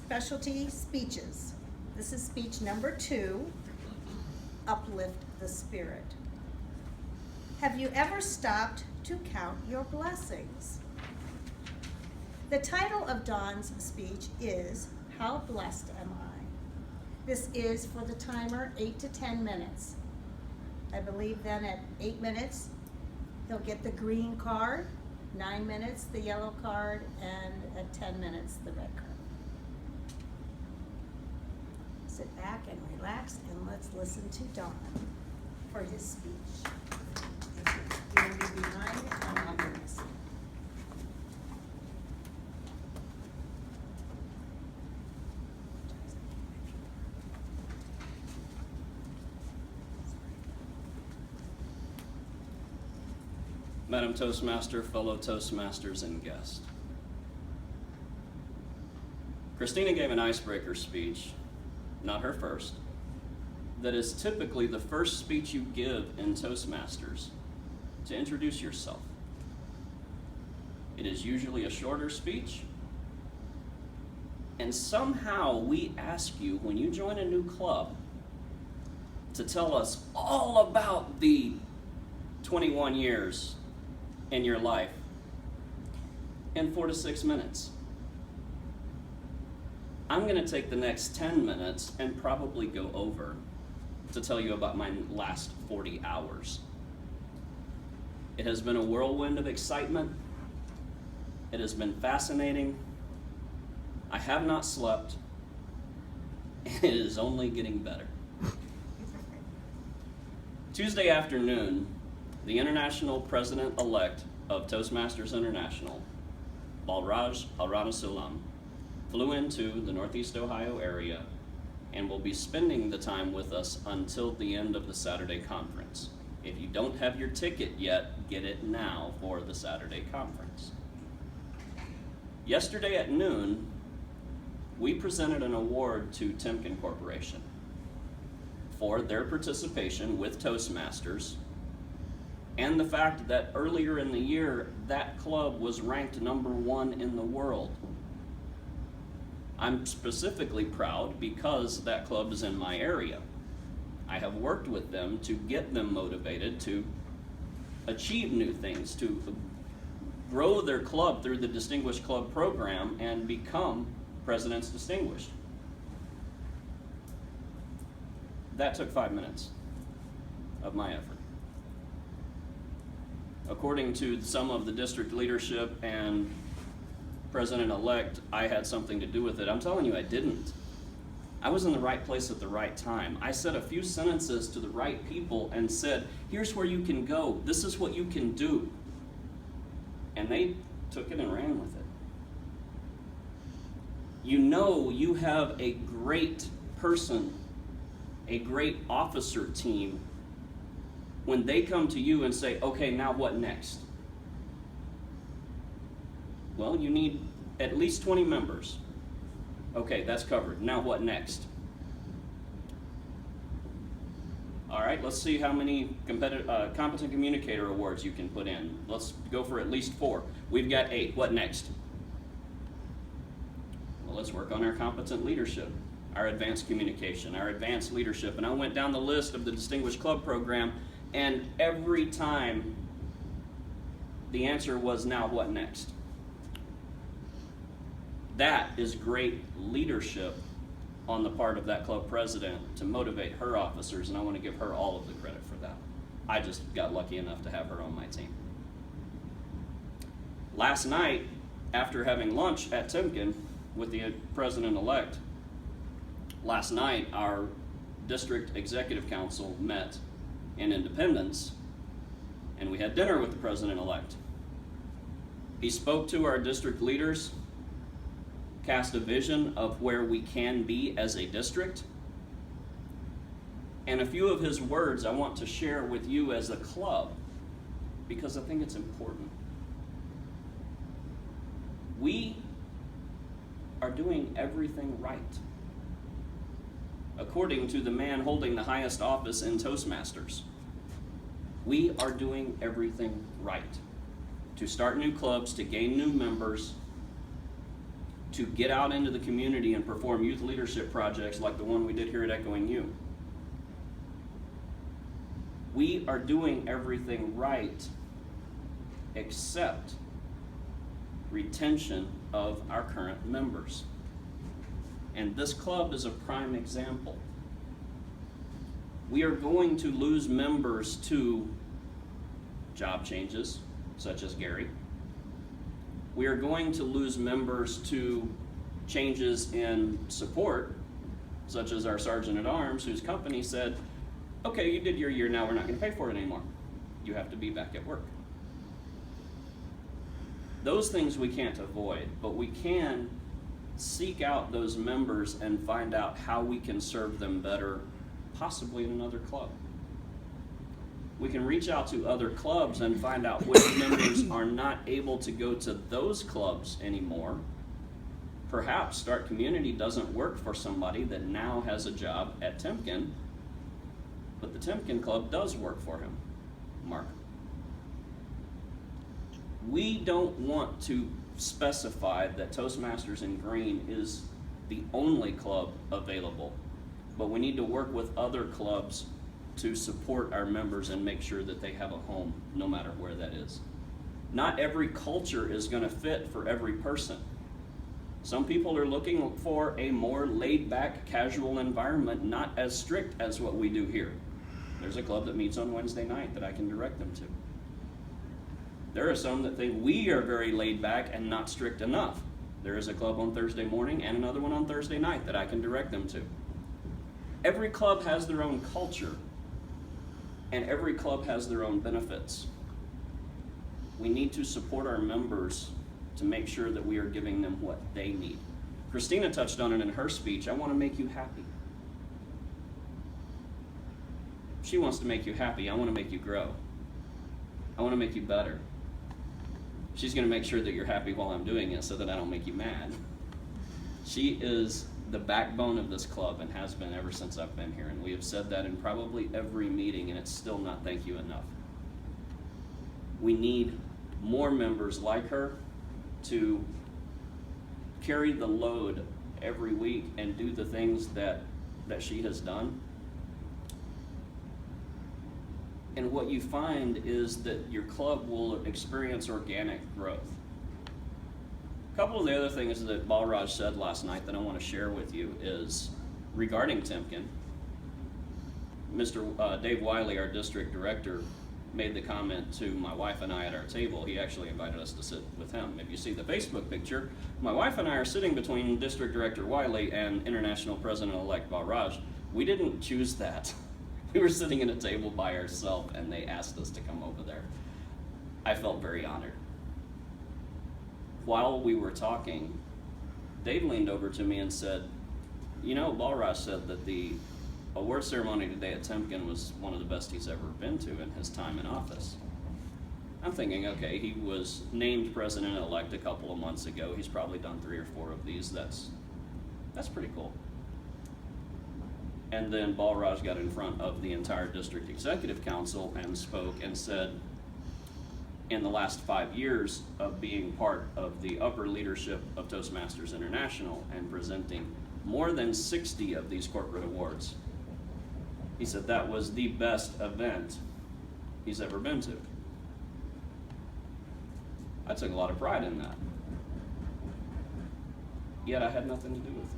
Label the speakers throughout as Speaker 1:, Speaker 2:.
Speaker 1: specialty speeches. This is speech number 2, Uplift the Spirit. Have you ever stopped to count your blessings? The title of Dawn's speech is, How Blessed Am I? This is for the timer 8 to 10 minutes. I believe then at 8 minutes, he'll get the green card, 9 minutes, the yellow card, and at 10 minutes, the red card. Sit back and relax, and let's listen to Don for his speech. He will be behind on this.
Speaker 2: Madam Toastmaster, fellow Toastmasters, and guests. Christina gave an icebreaker speech, not her first, that is typically the first speech you give in Toastmasters to introduce yourself. It is usually a shorter speech, and somehow we ask you, when you join a new club, to tell us all about the 21 years in your life in 4 to 6 minutes. I'm going to take the next 10 minutes and probably go over to tell you about my last 40 hours. It has been a whirlwind of excitement. It has been fascinating. I have not slept, and it is only getting better. Tuesday afternoon, the international president-elect of Toastmasters International, Balraj Al-Rana-Sulam, flew into the Northeast Ohio area and will be spending the time with us until the end of the Saturday conference. If you don't have your ticket yet, get it now for the Saturday conference. Yesterday at noon, we presented an award to Timken Corporation for their participation with Toastmasters and the fact that earlier in the year, that club was ranked #1 in the world. I'm specifically proud because that club is in my area. I have worked with them to get them motivated to achieve new things, to grow their club through the Distinguished Club program and become President's Distinguished. That took 5 minutes of my effort. According to some of the district leadership and President-elect, I had something to do with it. I'm telling you, I didn't. I was in the right place at the right time. I said a few sentences to the right people and said, here's where you can go. This is what you can do. And they took it and ran with it. You know you have a great person, a great officer team, when they come to you and say, okay, now what next? Well, you need at least 20 members. Okay, that's covered. Now what next? All right, let's see how many competent communicator awards you can put in. Let's go for at least 4. We've got 8. What next? Well, let's work on our competent leadership, our advanced communication, our advanced leadership. And I went down the list of the Distinguished Club program, and every time the answer was, now what next? That is great leadership on the part of that club president to motivate her officers, and I want to give her all of the credit for that. I just got lucky enough to have her on my team. Last night, after having lunch at Timken with the president-elect, last night our district executive council met in Independence, and we had dinner with the president-elect. He spoke to our district leaders, cast a vision of where we can be as a district, and a few of his words I want to share with you as a club because I think it's important. We are doing everything right, according to the man holding the highest office in Toastmasters. We are doing everything right to start new clubs, to gain new members, to get out into the community and perform youth leadership projects like the one we did here at Echoing You. We are doing everything right except retention of our current members. And this club is a prime example. We are going to lose members to job changes, such as Gary. We are going to lose members to changes in support, such as our Sergeant at Arms, whose company said, okay, you did your year, now we're not going to pay for it anymore. You have to be back at work. Those things we can't avoid, but we can seek out those members and find out how we can serve them better, possibly in another club. We can reach out to other clubs and find out which members are not able to go to those clubs anymore. Perhaps Start Community doesn't work for somebody that now has a job at Temkin, but the Temkin Club does work for him. Mark. We don't want to specify that Toastmasters in Green is the only club available, but we need to work with other clubs to support our members and make sure that they have a home no matter where that is. Not every culture is going to fit for every person. Some people are looking for a more laid-back, casual environment, not as strict as what we do here. There's a club that meets on Wednesday night that I can direct them to. There are some that think we are very laid back and not strict enough. There is a club on Thursday morning and another one on Thursday night that I can direct them to. Every club has their own culture, and every club has their own benefits. We need to support our members to make sure that we are giving them what they need. Christina touched on it in her speech. I want to make you happy. She wants to make you happy. I want to make you grow. I want to make you better. She's going to make sure that you're happy while I'm doing it so that I don't make you mad. She is the backbone of this club and has been ever since I've been here. And we have said that in probably every meeting, and it's still not thank you enough. We need more members like her to carry the load every week and do the things that she has done. And what you find is that your club will experience organic growth. A couple of the other things that Balraj said last night that I want to share with you is regarding Temkin. Mr. Dave Wiley, our district director, made the comment to my wife and I at our table. He actually invited us to sit with him. If you see the Facebook picture, my wife and I are sitting between District Director Wiley and International President-elect Balraj. We didn't choose that. We were sitting at a table by ourselves and they asked us to come over there. I felt very honored. While we were talking, Dave leaned over to me and said, you know, Balraj said that the award ceremony today at Temkin was one of the best he's ever been to in his time in office. I'm thinking, okay, he was named president-elect a couple of months ago. He's probably done 3 or 4 of these. That's pretty cool. And then Balraj got in front of the entire district executive council and spoke and said, in the last 5 years of being part of the upper leadership of Toastmasters International and presenting more than 60 of these corporate awards, he said that was the best event he's ever been to. I took a lot of pride in that. Yet I had nothing to do with it.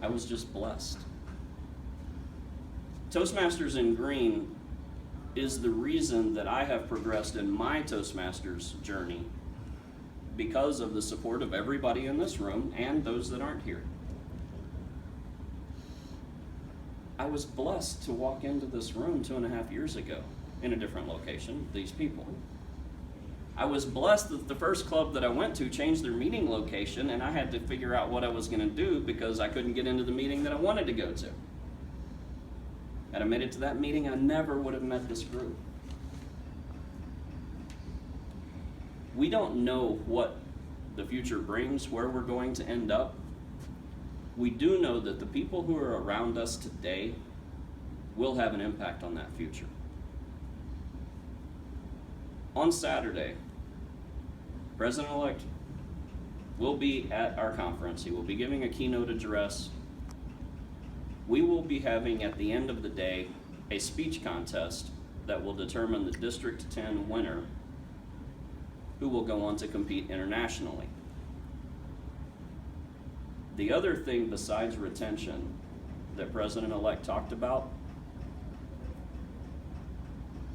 Speaker 2: I was just blessed. Toastmasters in Green is the reason that I have progressed in my Toastmasters journey because of the support of everybody in this room and those that aren't here. I was blessed to walk into this room 2.5 years ago in a different location, these people. I was blessed that the first club that I went to changed their meeting location and I had to figure out what I was going to do because I couldn't get into the meeting that I wanted to go to. Had I made it to that meeting, I never would have met this group. We don't know what the future brings, where we're going to end up. We do know that the people who are around us today will have an impact on that future. On Saturday, President-elect will be at our conference. He will be giving a keynote address. We will be having, at the end of the day, a speech contest that will determine the District 10 winner, who will go on to compete internationally. The other thing besides retention that President-elect talked about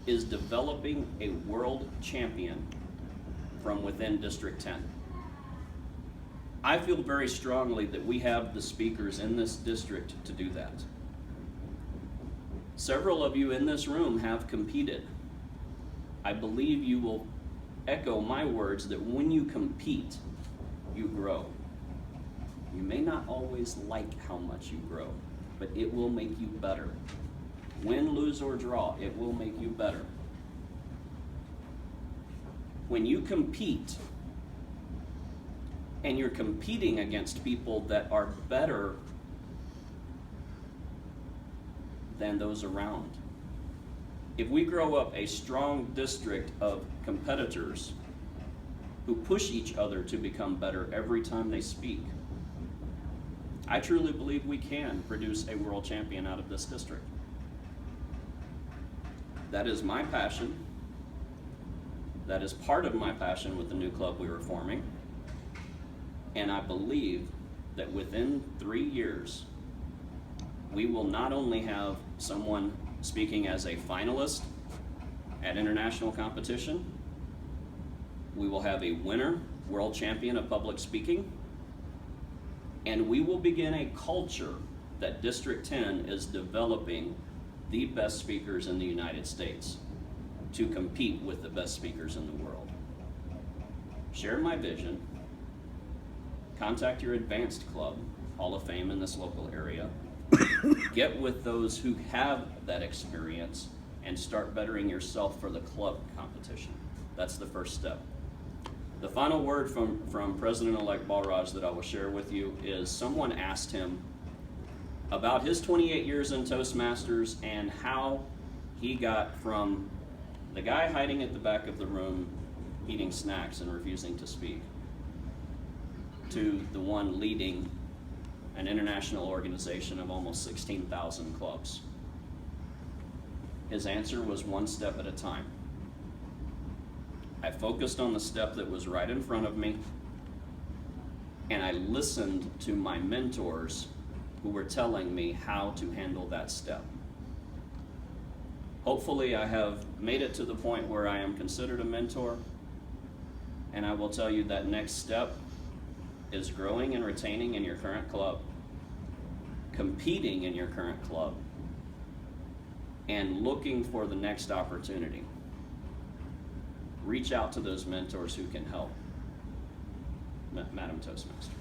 Speaker 2: is developing a world champion from within District 10. I feel very strongly that we have the speakers in this district to do that. Several of you in this room have competed. I believe you will echo my words that when you compete, you grow. You may not always like how much you grow, but it will make you better. Win, lose, or draw, it will make you better. When you compete, and you're competing against people that are better than those around. If we grow up a strong district of competitors who push each other to become better every time they speak, I truly believe we can produce a world champion out of this district. That is my passion. That is part of my passion with the new club we were forming. And I believe that within 3 years, we will not only have someone speaking as a finalist at international competition, we will have a winner, world champion of public speaking, and we will begin a culture that District 10 is developing the best speakers in the United States to compete with the best speakers in the world. Share my vision. Contact your advanced club, Hall of Fame in this local area. Get with those who have that experience and start bettering yourself for the club competition. That's the first step. The final word from President-elect Balraj that I will share with you is someone asked him about his 28 years in Toastmasters and how he got from the guy hiding at the back of the room eating snacks and refusing to speak to the one leading an international organization of almost 16,000 clubs. His answer was one step at a time. I focused on the step that was right in front of me, and I listened to my mentors who were telling me how to handle that step. Hopefully I have made it to the point where I am considered a mentor, and I will tell you that next step is growing and retaining in your current club, competing in your current club, and looking for the next opportunity. Reach out to those mentors who can help. Madam Toastmaster.